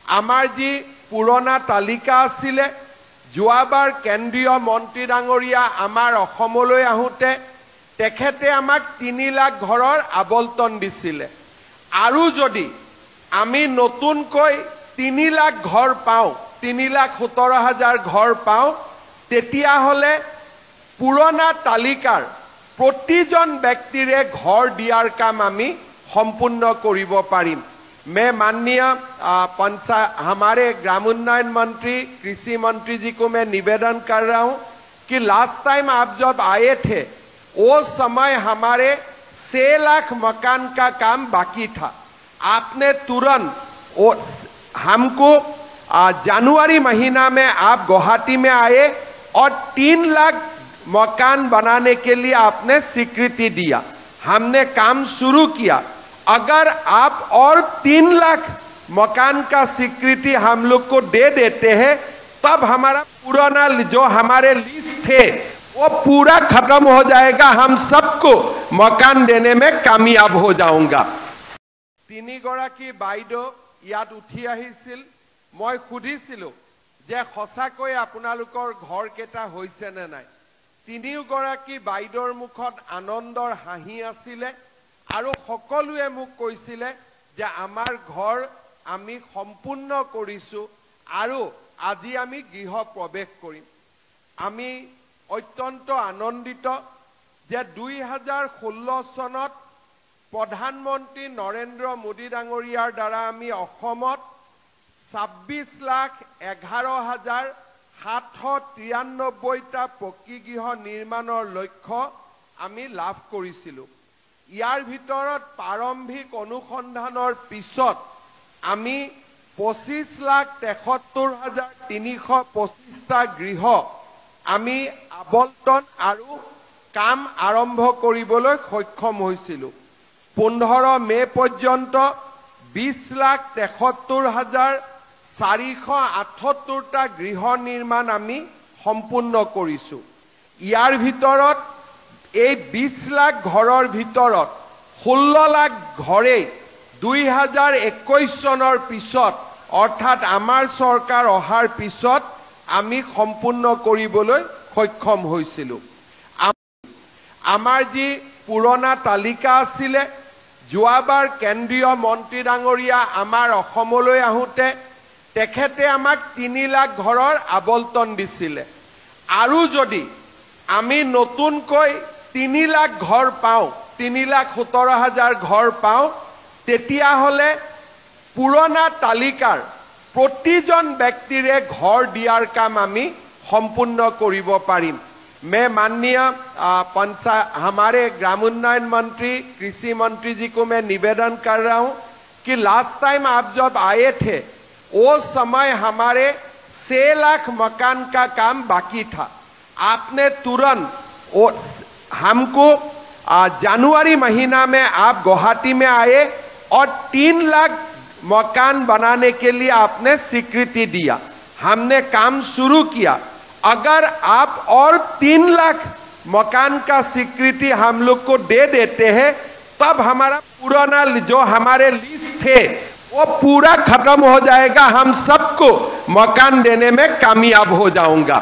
आमार जी पुराना तालिका आसिले जोवाबार केंद्रीय मंत्री डांगरिया आमार अসমলৈ आहुते तेखेते आमाक 3 लाख घৰৰ आबल्टन दिसिले आरु जदि आमी नतुनকৈ 3 लाख घर पाऊ 3,17,000 घर पाऊ तेतिया हले पुराना तालिकार प्रतिजन व्यक्तिरे घर दियार काम आमी सम्पूर्ण करिब पारिम। मैं माननीय हमारे ग्रामोन्नयन मंत्री कृषि मंत्री जी को मैं निवेदन कर रहा हूं कि लास्ट टाइम आप जब आए थे उस समय हमारे 6 लाख मकान का काम बाकी था। आपने तुरंत हमको जनवरी महीना में आप गुवाहाटी में आए और 3 लाख मकान बनाने के लिए आपने स्वीकृति दिया। हमने काम शुरू किया। अगर आप और 3 लाख मकान का स्वीकृति हम लोग को दे देते हैं तब हमारा पुराना जो हमारे लिस्ट थे वो पूरा खत्म हो जाएगा। हम सबको मकान देने में कामयाब हो जाऊंगा। 3 गराकी बाइदेउ यात उठी आहिছিল মই সুধিছিলো যে সঁচাকৈ আপোনালোকৰ ঘৰ কেটা হৈছে নে নাই। 3 গৰাকী বাইদেউৰ মুখত আনন্দৰ হাঁহি আছিলে আৰু সকলোৱে মোক কৈছিলে যে আমাৰ ঘৰ আমি সম্পূৰ্ণ কৰিছো আৰু আজি আমি গৃহ প্ৰৱেশ কৰিম। আমি অত্যন্ত আনন্দিত যে 2016 সনত প্ৰধানমন্ত্ৰী নৰেন্দ্ৰ মোদী ডাঙৰীয়াৰ দ্বাৰা আমি অসমত 26,11,793টা পকী গৃহ নিৰ্মাণৰ লক্ষ্য আমি লাভ কৰিছিলো। ইয়াৰ ভিতৰত প্ৰাৰম্ভিক অনুসন্ধানৰ পিছত আমি 25,73,325টা গৃহ আমি আবল্টন আৰু কাম আৰম্ভ কৰিবলৈ সক্ষম হৈছিলো। 15 মে পৰ্যন্ত 20,73,478টা গৃহ নিৰ্মাণ আমি সম্পূৰ্ণ কৰিছো। ইয়াৰ ভিতৰত এই 20 লাখ ঘৰৰ ভিতৰত 16 লাখ ঘৰে 2021 চনৰ পিছত অৰ্থাৎ আমাৰ চৰকাৰ অহাৰ পিছত আমি সম্পূৰ্ণ কৰিবলৈ সক্ষম হৈছিলো। আমাৰ যি পুৰানা তালিকা আছিলে যোৱাবাৰ কেন্দ্ৰীয় মন্ত্ৰী ডাঙৰিয়া আমাৰ অসমলৈ আহুতে তেখেতে আমাক 3 লাখ ঘৰৰ আবল্টন দিছিলে আৰু যদি আমি নতুনকৈ 3 লাখ ঘৰ পাওঁ 3,17,000 ঘৰ পাওঁ তেতিয়া হলে পুৰানা তালিকাৰ प्रतिजन व्यक्तिरे घर दियार काम आमी सम्पूर्ण करिब पारिम। मैं माननीय हमारे ग्रामोन्नयन मंत्री कृषि मंत्री जी को मैं निवेदन कर रहा हूं कि लास्ट टाइम आप जब आए थे उस समय हमारे 6 लाख मकान का काम बाकी था। आपने तुरंत हमको जनवरी महीना में आप गुवाहाटी में आए और 3 लाख मकान बनाने के लिए आपने स्वीकृति दिया। हमने काम शुरू किया। अगर आप और 3 लाख मकान का स्वीकृति हम लोग को दे देते हैं तब हमारा पुराना जो हमारे लिस्ट थे वो पूरा खत्म हो जाएगा। हम सबको मकान देने में कामयाब हो जाऊंगा।